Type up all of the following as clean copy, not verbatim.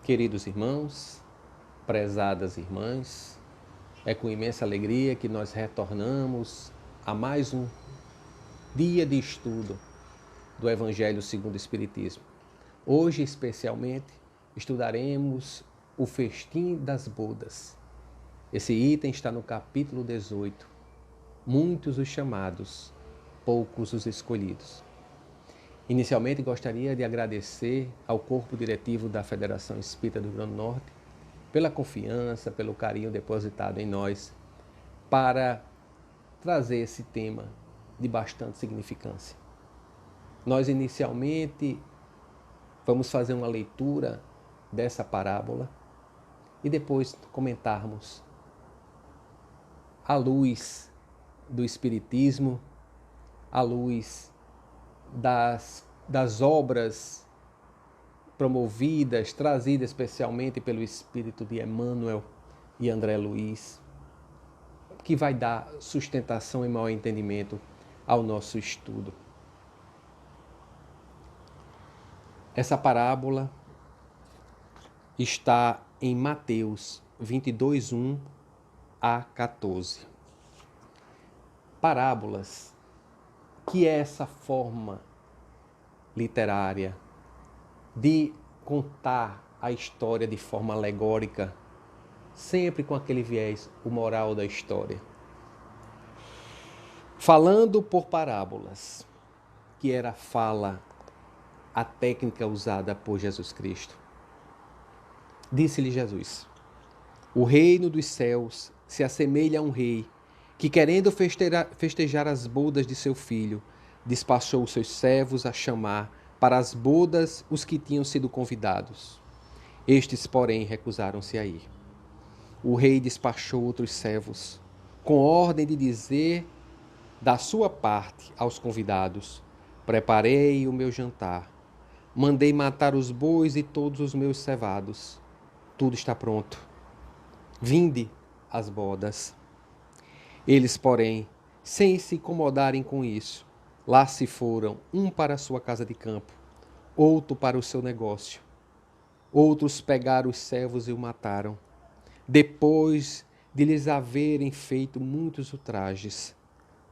Queridos irmãos, prezadas irmãs, é com imensa alegria que nós retornamos a mais um dia de estudo do Evangelho segundo o Espiritismo. Hoje, especialmente, estudaremos o festim das bodas. Esse item está no capítulo 18. Muitos os chamados, poucos os escolhidos. Inicialmente, gostaria de agradecer ao corpo diretivo da Federação Espírita do Rio Grande do Norte pela confiança, pelo carinho depositado em nós para trazer esse tema de bastante significância. Nós, inicialmente, vamos fazer uma leitura dessa parábola e depois comentarmos à luz do Espiritismo, à luz das obras promovidas, trazidas especialmente pelo espírito de Emmanuel e André Luiz, que vai dar sustentação e maior entendimento ao nosso estudo. Essa parábola está em Mateus 22, 1 a 14. Parábolas, que é essa forma literária de contar a história de forma alegórica, sempre com aquele viés, o moral da história. Falando por parábolas, que era a técnica usada por Jesus Cristo. Disse-lhe Jesus: o reino dos céus se assemelha a um rei que, querendo festejar as bodas de seu filho, despachou os seus servos a chamar para as bodas os que tinham sido convidados. Estes, porém, recusaram-se a ir. O rei despachou outros servos, com ordem de dizer da sua parte aos convidados: preparei o meu jantar, mandei matar os bois e todos os meus cevados. Tudo está pronto. Vinde às bodas. Eles, porém, sem se incomodarem com isso, lá se foram, um para a sua casa de campo, outro para o seu negócio. Outros pegaram os servos e o mataram, depois de lhes haverem feito muitos ultrajes.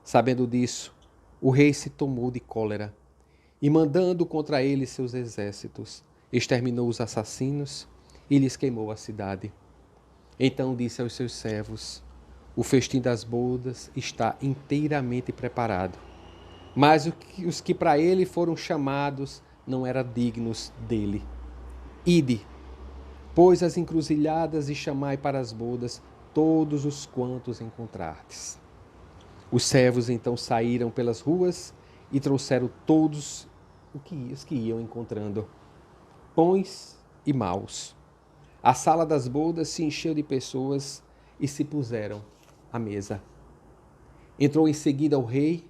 Sabendo disso, o rei se tomou de cólera e, mandando contra eles seus exércitos, exterminou os assassinos e lhes queimou a cidade. Então disse aos seus servos: o festim das bodas está inteiramente preparado, mas os que para ele foram chamados não eram dignos dele. Ide, pois, as encruzilhadas e chamai para as bodas todos os quantos encontrardes. Os servos então saíram pelas ruas e trouxeram todos os que iam encontrando, bons e maus. A sala das bodas se encheu de pessoas e se puseram à mesa. Entrou em seguida o rei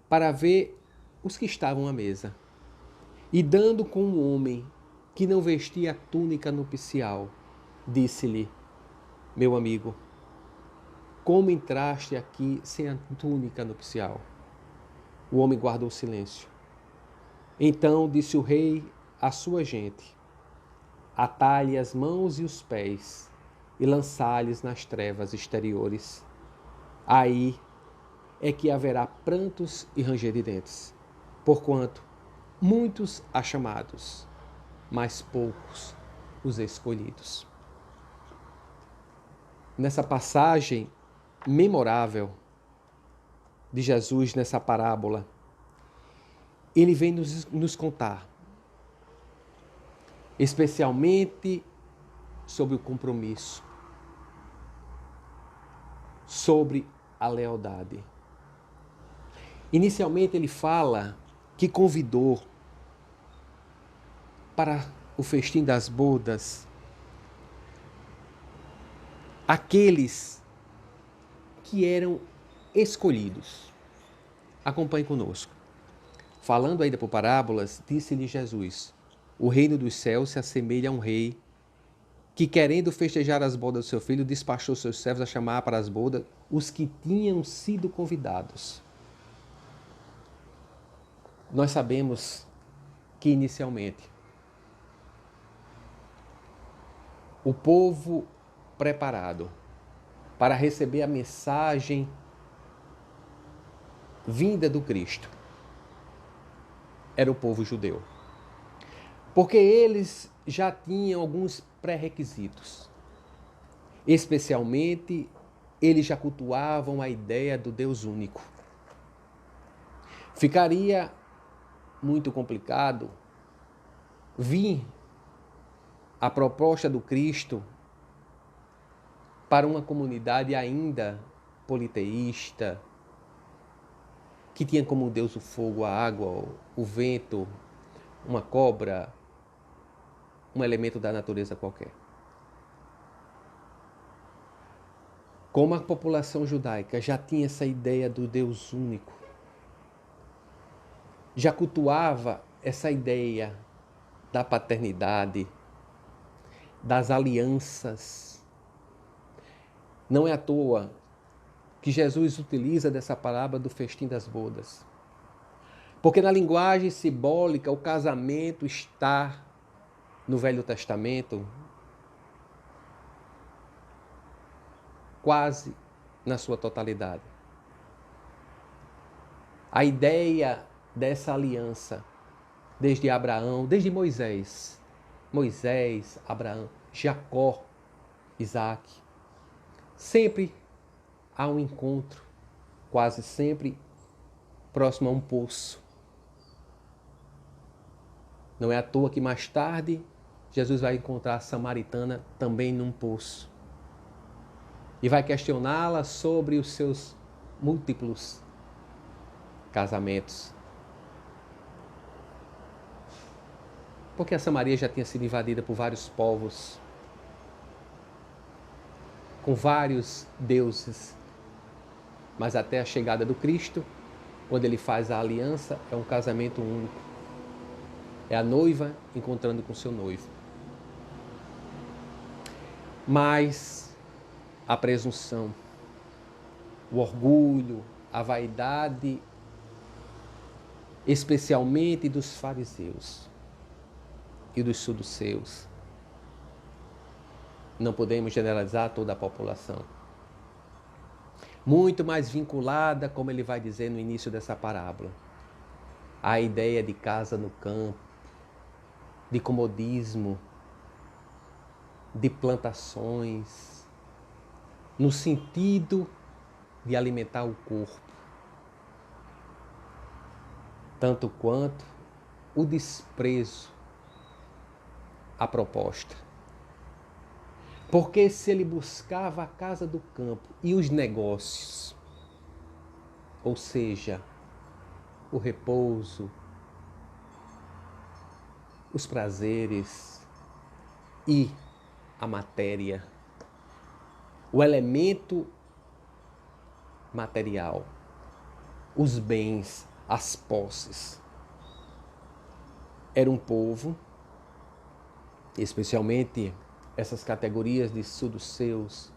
para ver os que estavam à mesa. E dando com um homem que não vestia a túnica nupcial, disse-lhe: meu amigo, como entraste aqui sem a túnica nupcial? O homem guardou silêncio. Então disse o rei à sua gente: atai-lhe as mãos e os pés e lançai-lhes nas trevas exteriores. Aí é que haverá prantos e ranger de dentes, porquanto muitos há chamados, mas poucos os escolhidos. Nessa passagem memorável de Jesus, nessa parábola, ele vem nos contar, especialmente sobre o compromisso, sobre a lealdade. Inicialmente ele fala que convidou para o festim das bodas aqueles que eram escolhidos. Acompanhe conosco. Falando ainda por parábolas, disse-lhe Jesus: o reino dos céus se assemelha a um rei que, querendo festejar as bodas do seu filho, despachou seus servos a chamar para as bodas os que tinham sido convidados. Nós sabemos que inicialmente o povo preparado para receber a mensagem vinda do Cristo era o povo judeu. Porque eles já tinham alguns pré-requisitos. Especialmente, eles já cultuavam a ideia do Deus único. Ficaria muito complicado vir a proposta do Cristo para uma comunidade ainda politeísta, que tinha como Deus o fogo, a água, o vento, uma cobra, um elemento da natureza qualquer. Como a população judaica já tinha essa ideia do Deus único, já cultuava essa ideia da paternidade, das alianças. Não é à toa que Jesus utiliza dessa palavra do festim das bodas. Porque na linguagem simbólica, o casamento está no Velho Testamento quase na sua totalidade. A ideia dessa aliança, desde Abraão, desde Moisés, Abraão, Jacó, Isaac, sempre há um encontro, quase sempre próximo a um poço. Não é à toa que mais tarde Jesus vai encontrar a samaritana também num poço e vai questioná-la sobre os seus múltiplos casamentos. Porque a Samaria já tinha sido invadida por vários povos, com vários deuses. Mas até a chegada do Cristo, quando ele faz a aliança, é um casamento único. É a noiva encontrando com seu noivo. Mas a presunção, o orgulho, a vaidade, especialmente dos fariseus e dos saduceus, não podemos generalizar toda a população, muito mais vinculada, como ele vai dizer no início dessa parábola, à ideia de casa no campo, de comodismo, de plantações, no sentido de alimentar o corpo, tanto quanto o desprezo à proposta. Porque se ele buscava a casa do campo e os negócios, ou seja, o repouso, os prazeres e a matéria, o elemento material, os bens, as posses, era um povo, especialmente essas categorias de saduceus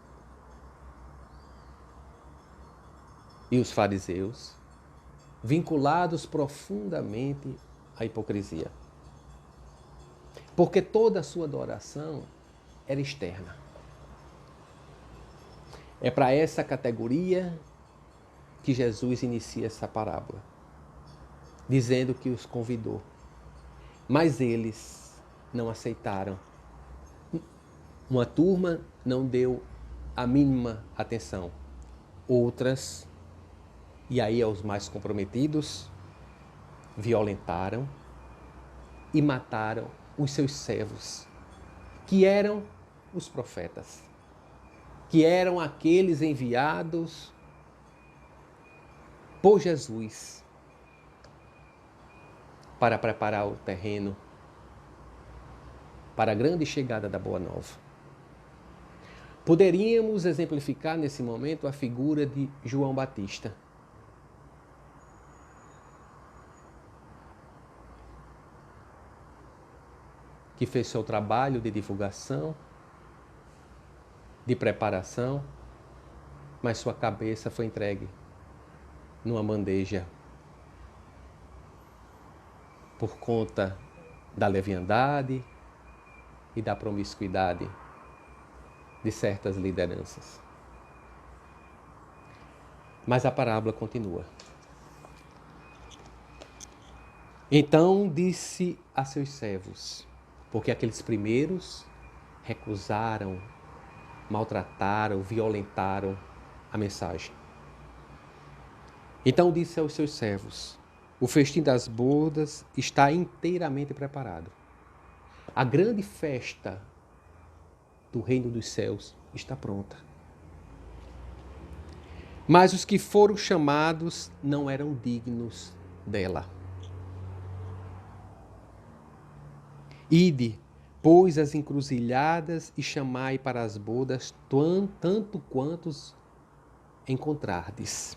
e os fariseus, vinculados profundamente à hipocrisia. Porque toda a sua adoração era externa. É para essa categoria que Jesus inicia essa parábola, dizendo que os convidou. Mas eles não aceitaram. Uma turma não deu a mínima atenção. Outras, e aí aos mais comprometidos, violentaram e mataram os seus servos, que eram os profetas, que eram aqueles enviados por Jesus para preparar o terreno para a grande chegada da Boa Nova. Poderíamos exemplificar nesse momento a figura de João Batista. Que fez seu trabalho de divulgação, de preparação, mas sua cabeça foi entregue numa bandeja por conta da leviandade e da promiscuidade de certas lideranças. Mas a parábola continua. Então disse a seus servos, porque aqueles primeiros recusaram, maltrataram, violentaram a mensagem. Então disse aos seus servos, o festim das bodas está inteiramente preparado. A grande festa do reino dos céus está pronta. Mas os que foram chamados não eram dignos dela. Ide, pois, as encruzilhadas e chamai para as bodas tanto quantos encontrardes.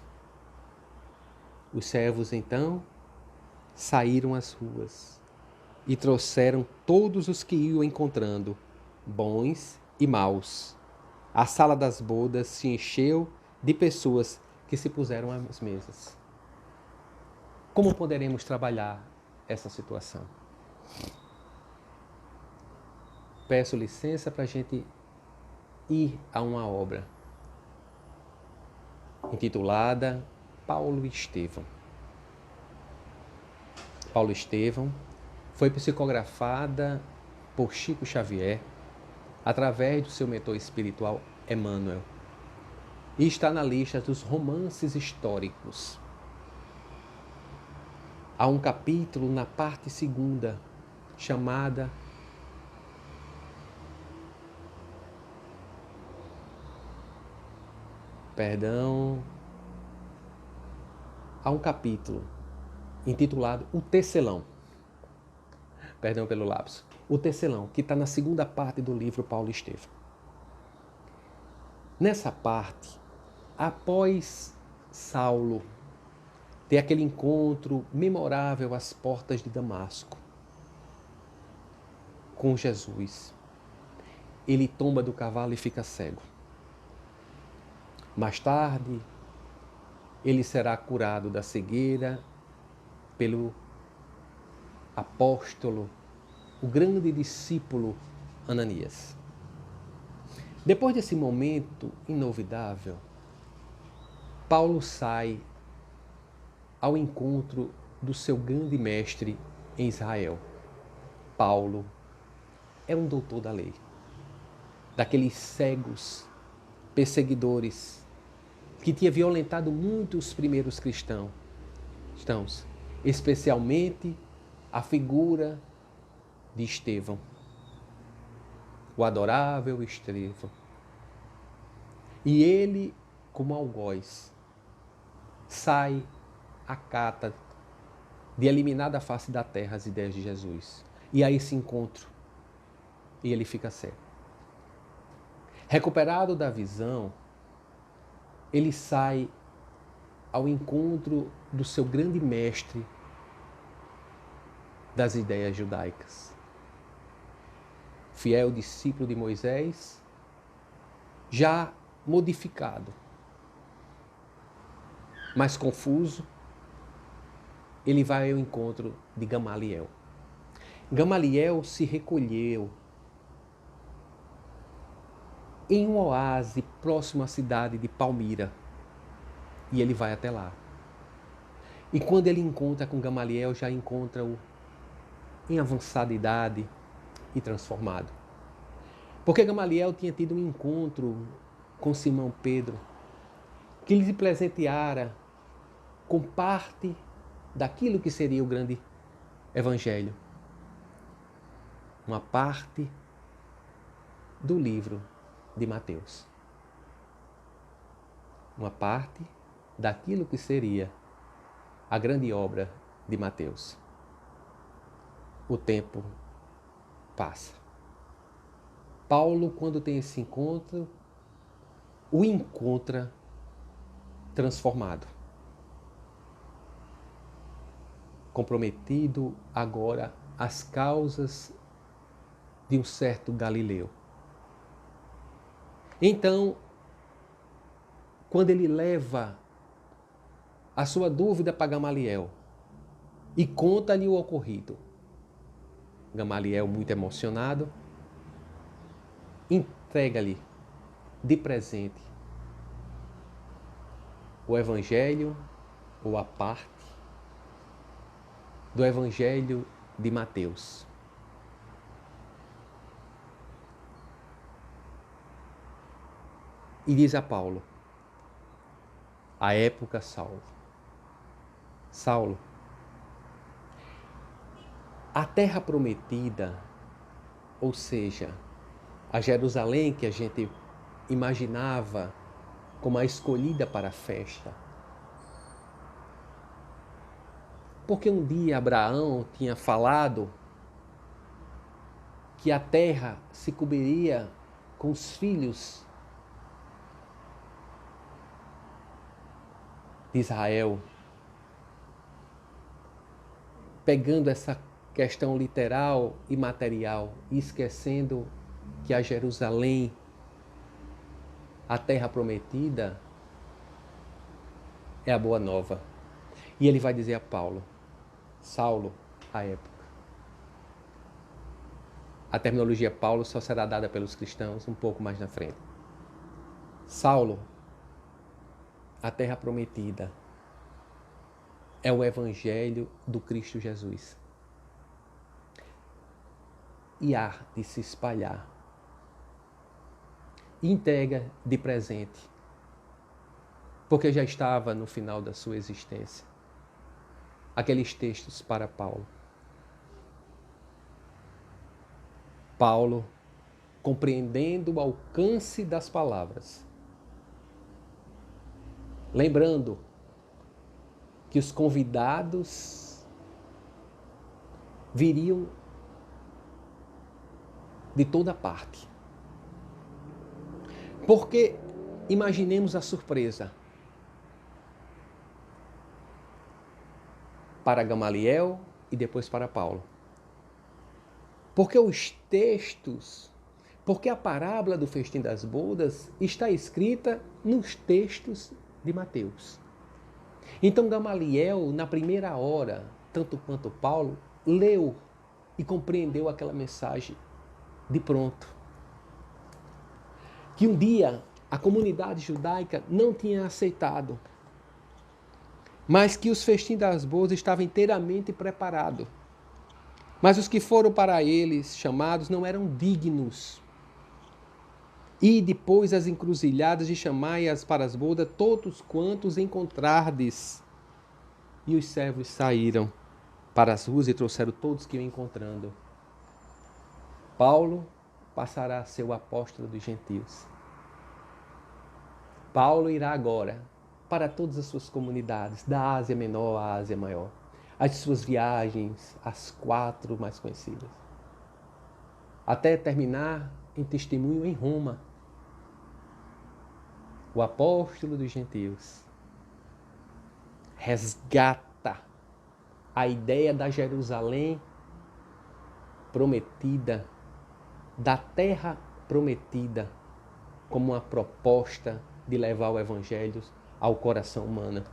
Os servos, então, saíram às ruas e trouxeram todos os que iam encontrando, bons e maus. A sala das bodas se encheu de pessoas que se puseram às mesas. Como poderemos trabalhar essa situação? Peço licença para a gente ir a uma obra intitulada Paulo e Estevão. Paulo e Estevão foi psicografada por Chico Xavier através do seu mentor espiritual Emmanuel e está na lista dos romances históricos. Há um capítulo na parte 2ª chamada há um capítulo intitulado O Tecelão. Perdão pelo lapso. O Tecelão, que está na 2ª parte do livro Paulo e Estevão. Nessa parte, após Saulo ter aquele encontro memorável às portas de Damasco com Jesus, ele tomba do cavalo e fica cego. Mais tarde, ele será curado da cegueira pelo apóstolo, o grande discípulo Ananias. Depois desse momento inovidável, Paulo sai ao encontro do seu grande mestre em Israel. Paulo é um doutor da lei, daqueles cegos, perseguidores, que tinha violentado muito os primeiros cristãos, especialmente a figura de Estevão, o adorável Estevão. E ele, como algoz, sai à cata de eliminar da face da terra as ideias de Jesus. E aí esse encontro, e ele fica cego. Recuperado da visão, ele sai ao encontro do seu grande mestre das ideias judaicas. Fiel discípulo de Moisés, já modificado, mas confuso, ele vai ao encontro de Gamaliel. Gamaliel se recolheu em um oásis próximo à cidade de Palmira. E ele vai até lá. E quando ele encontra com Gamaliel, já encontra-o em avançada idade e transformado. Porque Gamaliel tinha tido um encontro com Simão Pedro, que lhe presenteara com parte daquilo que seria o grande evangelho. Uma parte do livro de Mateus. Uma parte daquilo que seria a grande obra de Mateus. O tempo passa. Paulo, quando tem esse encontro, o encontra transformado. Comprometido agora às causas de um certo Galileu. Então, quando ele leva a sua dúvida para Gamaliel e conta-lhe o ocorrido, Gamaliel, muito emocionado, entrega-lhe de presente o Evangelho, ou a parte do Evangelho de Mateus. E diz a Paulo, à época Saulo, Saulo, a terra prometida, ou seja, a Jerusalém que a gente imaginava como a escolhida para a festa. Porque um dia Abraão tinha falado que a terra se cobriria com os filhos de Israel. Pegando essa questão literal e material e esquecendo que a Jerusalém, a terra prometida, é a boa nova. E ele vai dizer a Paulo, Saulo, à época. A terminologia Paulo só será dada pelos cristãos um pouco mais na frente. Saulo, a terra prometida, é o Evangelho do Cristo Jesus. E há de se espalhar. E entrega de presente, porque já estava no final da sua existência. Aqueles textos para Paulo. Paulo, compreendendo o alcance das palavras, lembrando que os convidados viriam de toda parte. Porque imaginemos a surpresa para Gamaliel e depois para Paulo. Porque os textos, porque a parábola do festim das bodas está escrita nos textos de Mateus. Então Gamaliel, na primeira hora, tanto quanto Paulo, leu e compreendeu aquela mensagem de pronto. Que um dia a comunidade judaica não tinha aceitado, mas que os festins das bodas estavam inteiramente preparados. Mas os que foram para eles chamados não eram dignos. E depois as encruzilhadas e chamai-as para as bodas todos quantos encontrardes. E os servos saíram para as ruas e trouxeram todos que iam encontrando. Paulo passará a ser o apóstolo dos gentios. Paulo irá agora para todas as suas comunidades, da Ásia Menor à Ásia Maior. As suas viagens, as 4 mais conhecidas. Até terminar em testemunho em Roma. O apóstolo dos gentios resgata a ideia da Jerusalém prometida, da terra prometida, como uma proposta de levar o evangelho ao coração humano.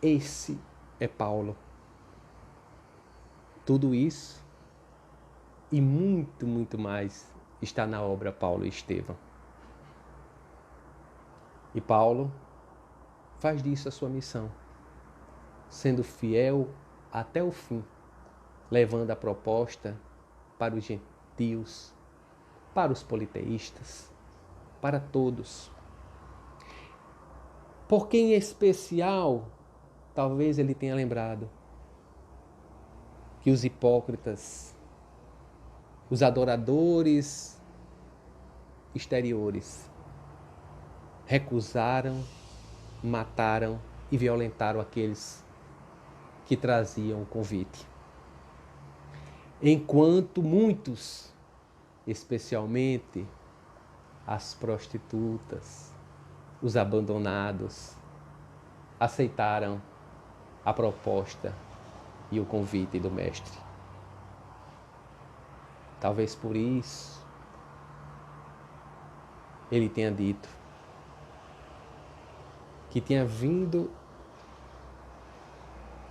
Esse é Paulo. Tudo isso e muito, muito mais está na obra Paulo e Estevão. E Paulo faz disso a sua missão, sendo fiel até o fim, levando a proposta para os gentios, para os politeístas, para todos. Porque em especial, talvez ele tenha lembrado que os hipócritas, os adoradores exteriores, recusaram, mataram e violentaram aqueles que traziam o convite. Enquanto muitos, especialmente as prostitutas, os abandonados, aceitaram a proposta e o convite do Mestre. Talvez por isso ele tenha dito que tinha vindo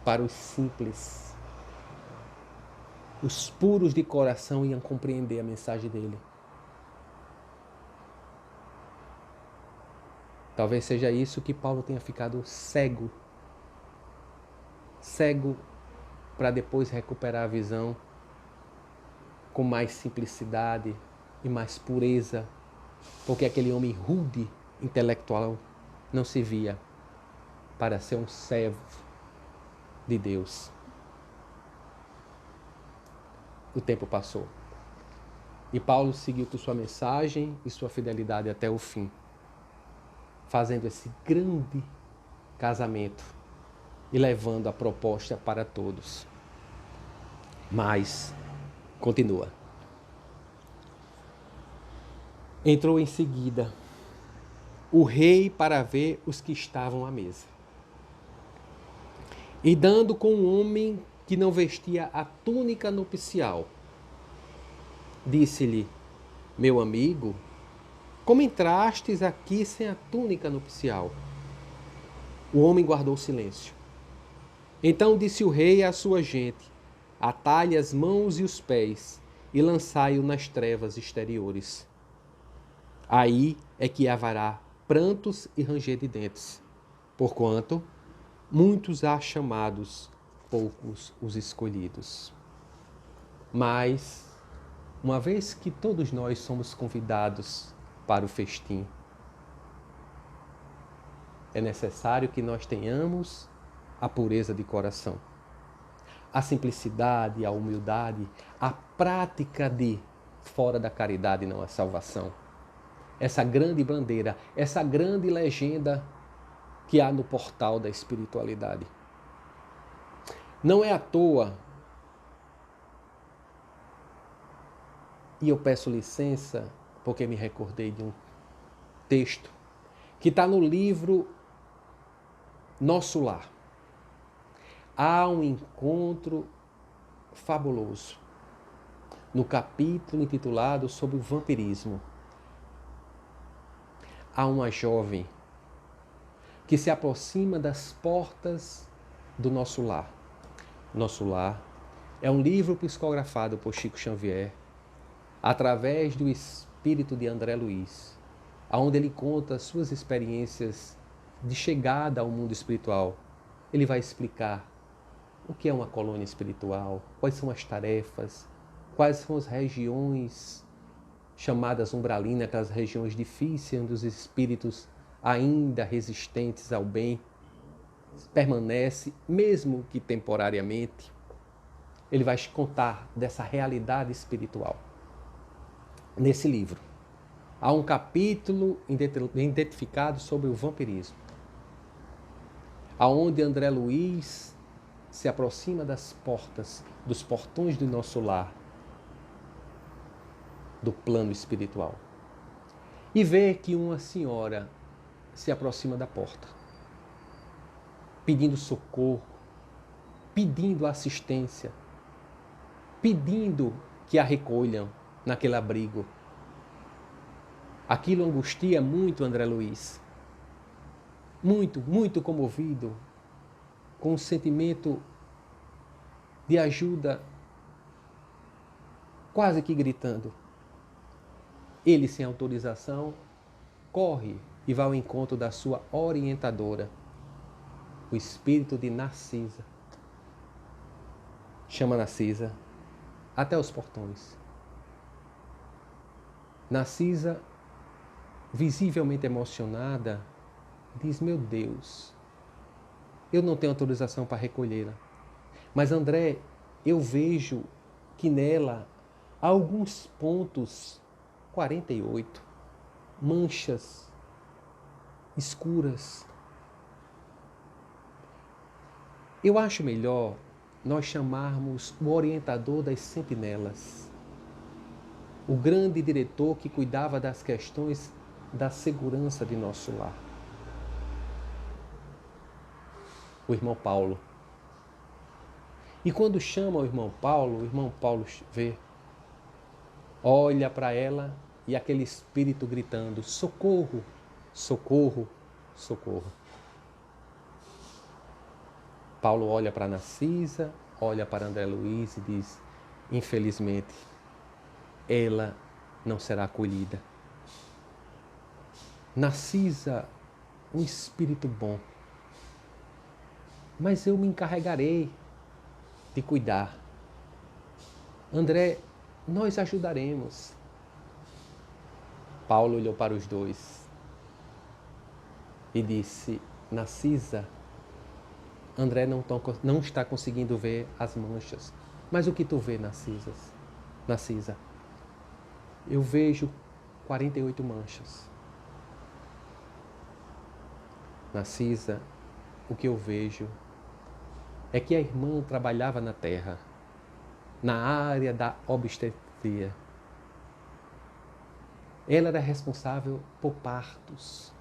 para os simples, Os puros de coração iam compreender a mensagem dele. Talvez seja isso que Paulo tenha ficado cego. Cego para depois recuperar a visão com mais simplicidade e mais pureza, porque aquele homem rude, intelectual, não se via para ser um servo de Deus. O tempo passou. E Paulo seguiu com sua mensagem e sua fidelidade até o fim, fazendo esse grande casamento e levando a proposta para todos. Mas, continua. Entrou em seguida o rei para ver os que estavam à mesa. E dando com um homem que não vestia a túnica nupcial, disse-lhe: meu amigo, como entrastes aqui sem a túnica nupcial? O homem guardou silêncio. Então disse o rei à sua gente: atai-lhe as mãos e os pés e lançai-o nas trevas exteriores. Aí é que haverá prantos e ranger de dentes, porquanto muitos há chamados, poucos os escolhidos. Mas, uma vez que todos nós somos convidados para o festim, é necessário que nós tenhamos a pureza de coração, a simplicidade, a humildade, a prática de fora da caridade não há salvação. Essa grande bandeira, essa grande legenda que há no portal da espiritualidade. Não é à toa, e eu peço licença porque me recordei de um texto que está no livro Nosso Lar. Há um encontro fabuloso no capítulo intitulado sobre o vampirismo. Há uma jovem que se aproxima das portas do Nosso Lar. Nosso Lar é um livro psicografado por Chico Xavier através do espírito de André Luiz, onde ele conta suas experiências de chegada ao mundo espiritual. Ele vai explicar o que é uma colônia espiritual, quais são as tarefas, quais são as regiões chamadas umbralinas, aquelas regiões difíceis onde os espíritos ainda resistentes ao bem permanecem, mesmo que temporariamente. Ele vai contar dessa realidade espiritual. Nesse livro, há um capítulo identificado sobre o vampirismo, aonde André Luiz se aproxima das portas, dos portões do nosso lar, do plano espiritual, e vê que uma senhora se aproxima da porta, pedindo socorro, pedindo assistência, pedindo que a recolham naquele abrigo. Aquilo angustia muito André Luiz, muito comovido, com um sentimento de ajuda, quase que gritando. Ele, sem autorização, corre e vai ao encontro da sua orientadora, o espírito de Narcisa. Chama Narcisa até os portões. Narcisa, visivelmente emocionada, diz: meu Deus, eu não tenho autorização para recolhê-la. Mas André, eu vejo que nela há alguns pontos, 48, manchas escuras. Eu acho melhor nós chamarmos o orientador das sentinelas, o grande diretor que cuidava das questões da segurança de nosso lar, o irmão Paulo. E quando chama o irmão Paulo vê, olha para ela e aquele espírito gritando: socorro, socorro, socorro. Paulo olha para Narcisa, olha para André Luiz e diz: infelizmente, ela não será acolhida. Narcisa, um espírito bom, mas eu me encarregarei de cuidar. André, nós ajudaremos. Paulo olhou para os dois e disse: Narcisa, André não está conseguindo ver as manchas. Mas o que tu vê, Narcisa? Eu vejo 48 manchas. Narcisa, o que eu vejo é que a irmã trabalhava na terra, na área da obstetria. Ela era responsável por partos.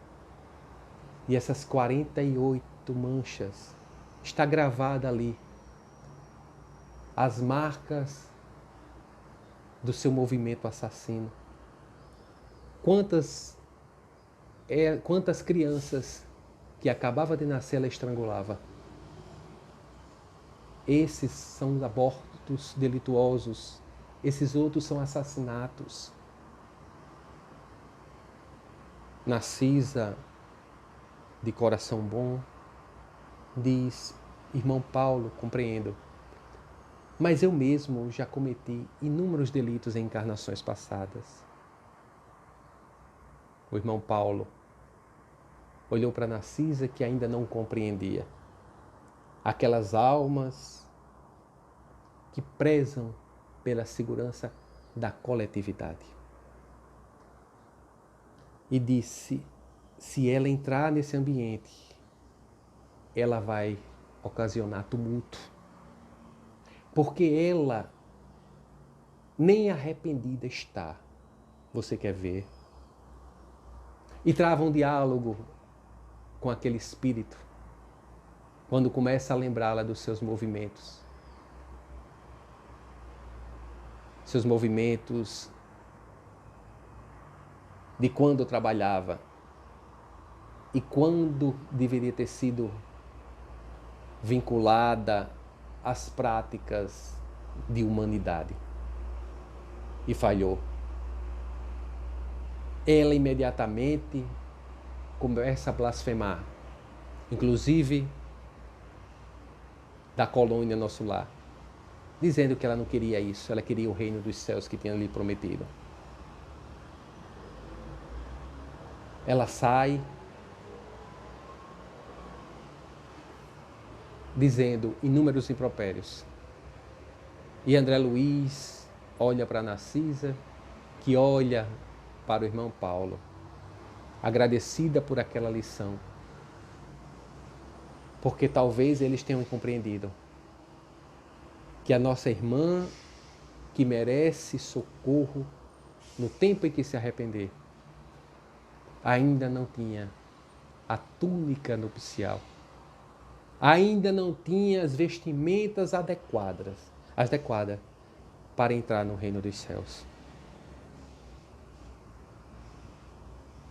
E essas 48 manchas está gravada ali as marcas do seu movimento assassino. Quantas crianças que acabava de nascer ela estrangulava? Esses são abortos delituosos. Esses outros são assassinatos. Narcisa, de coração bom, diz: irmão Paulo, compreendo, mas eu mesmo já cometi inúmeros delitos em encarnações passadas. O irmão Paulo olhou para Narcisa, que ainda não compreendia. Aquelas almas que prezam pela segurança da coletividade. E disse: se ela entrar nesse ambiente, ela vai ocasionar tumulto. Porque ela nem arrependida está. Você quer ver? E trava um diálogo com aquele espírito quando começa a lembrá-la dos seus movimentos. Seus movimentos de quando trabalhava e quando deveria ter sido vinculada às práticas de humanidade. E falhou. Ela imediatamente começa a blasfemar, inclusive da colônia Nosso Lar, dizendo que ela não queria isso, ela queria o reino dos céus que tinha lhe prometido. Ela sai dizendo inúmeros impropérios. E André Luiz olha para Narcisa, que olha para o irmão Paulo, agradecida por aquela lição. Porque talvez eles tenham compreendido que a nossa irmã, que merece socorro no tempo em que se arrepender, ainda não tinha a túnica nupcial, ainda não tinha as vestimentas adequadas para entrar no reino dos céus.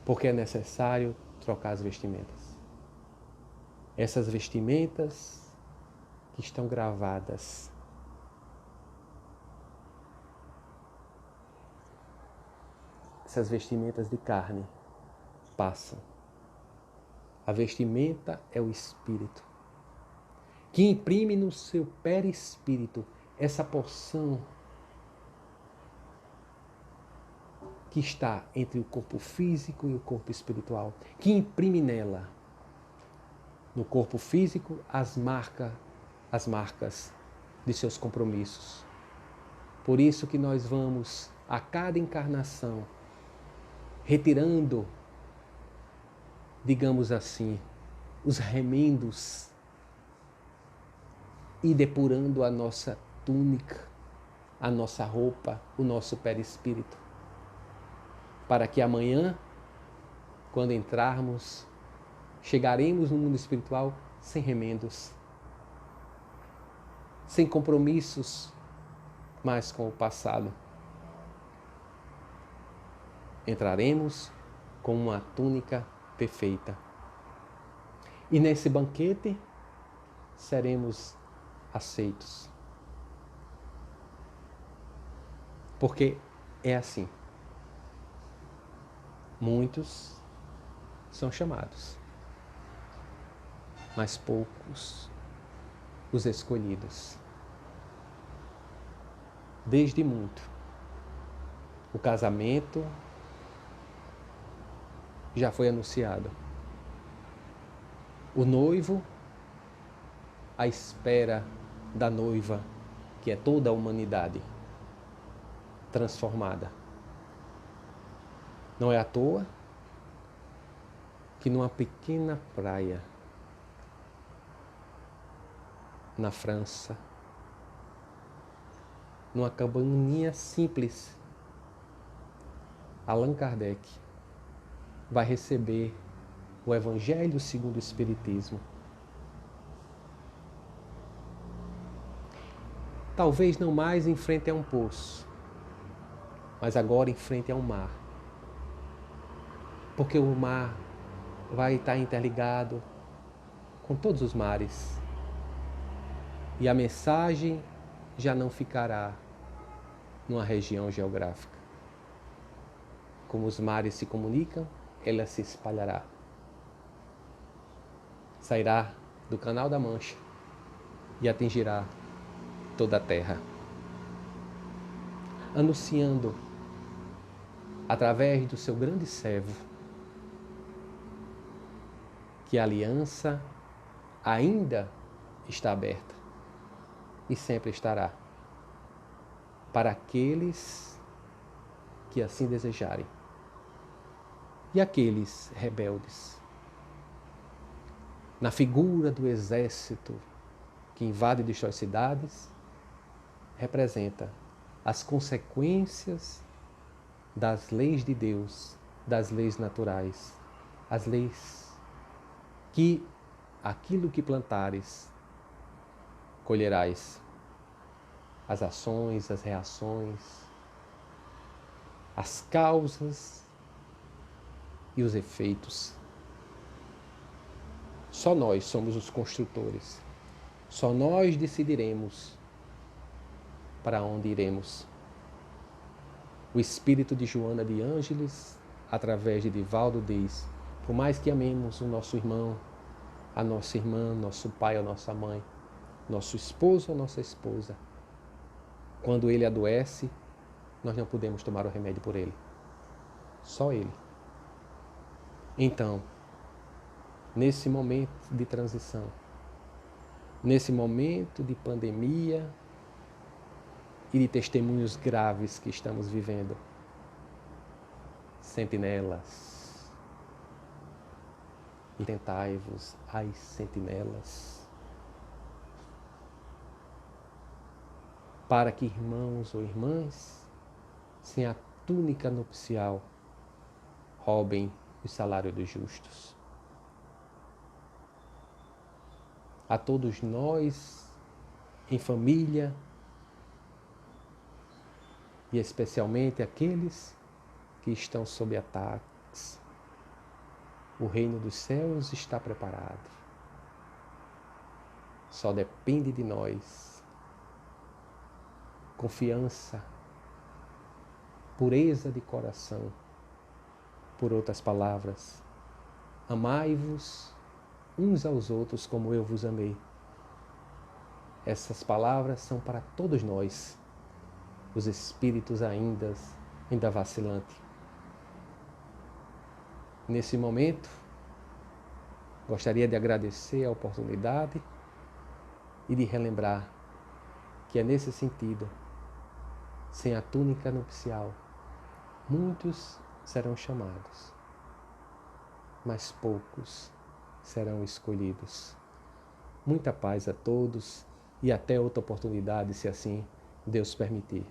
Porque é necessário trocar as vestimentas. Essas vestimentas que estão gravadas essas vestimentas de carne passam. A vestimenta é o Espírito, que imprime no seu perispírito essa porção que está entre o corpo físico e o corpo espiritual, que imprime nela, no corpo físico, as marcas de seus compromissos. Por isso que nós vamos, a cada encarnação, retirando, digamos assim, os remendos e depurando a nossa túnica, a nossa roupa, o nosso perispírito, para que amanhã, quando entrarmos, chegaremos no mundo espiritual sem remendos, sem compromissos mais com o passado. Entraremos com uma túnica perfeita. E nesse banquete seremos aceitos. Porque é assim. Muitos são chamados, mas poucos os escolhidos. Desde muito, o casamento já foi anunciado. O noivo à espera da noiva, que é toda a humanidade transformada. Não é à toa que numa pequena praia na França, numa cabaninha simples, Allan Kardec vai receber o Evangelho segundo o Espiritismo. Talvez não mais em frente a um poço, mas agora em frente a um mar. Porque o mar vai estar interligado com todos os mares. E a mensagem já não ficará numa região geográfica. Como os mares se comunicam, ela se espalhará. Sairá do Canal da Mancha e atingirá toda a terra. Anunciando, através do seu grande servo, que a aliança ainda está aberta e sempre estará para aqueles que assim desejarem. E aqueles rebeldes, na figura do exército que invade e destrói cidades, representa as consequências das leis de Deus, das leis naturais, as leis que aquilo que plantares, colherás. As ações, as reações, as causas e os efeitos. Só nós somos os construtores. Só nós decidiremos para onde iremos. O espírito de Joana de Ângeles, através de Divaldo, diz: por mais que amemos o nosso irmão, a nossa irmã, nosso pai, a nossa mãe, nosso esposo ou nossa esposa, quando ele adoece, nós não podemos tomar o remédio por ele. Só ele. Então, nesse momento de transição, nesse momento de pandemia e de testemunhos graves que estamos vivendo, sentinelas, tentai-vos as sentinelas, para que irmãos ou irmãs, sem a túnica nupcial, roubem o salário dos justos. A todos nós, em família, e especialmente aqueles que estão sob ataques, o reino dos céus está preparado. Só depende de nós. Confiança, pureza de coração. Por outras palavras, amai-vos uns aos outros como eu vos amei. Essas palavras são para todos nós, os espíritos ainda vacilantes. Nesse momento, gostaria de agradecer a oportunidade e de relembrar que é nesse sentido, sem a túnica nupcial, muitos serão chamados, mas poucos serão escolhidos. Muita paz a todos e até outra oportunidade, se assim Deus permitir.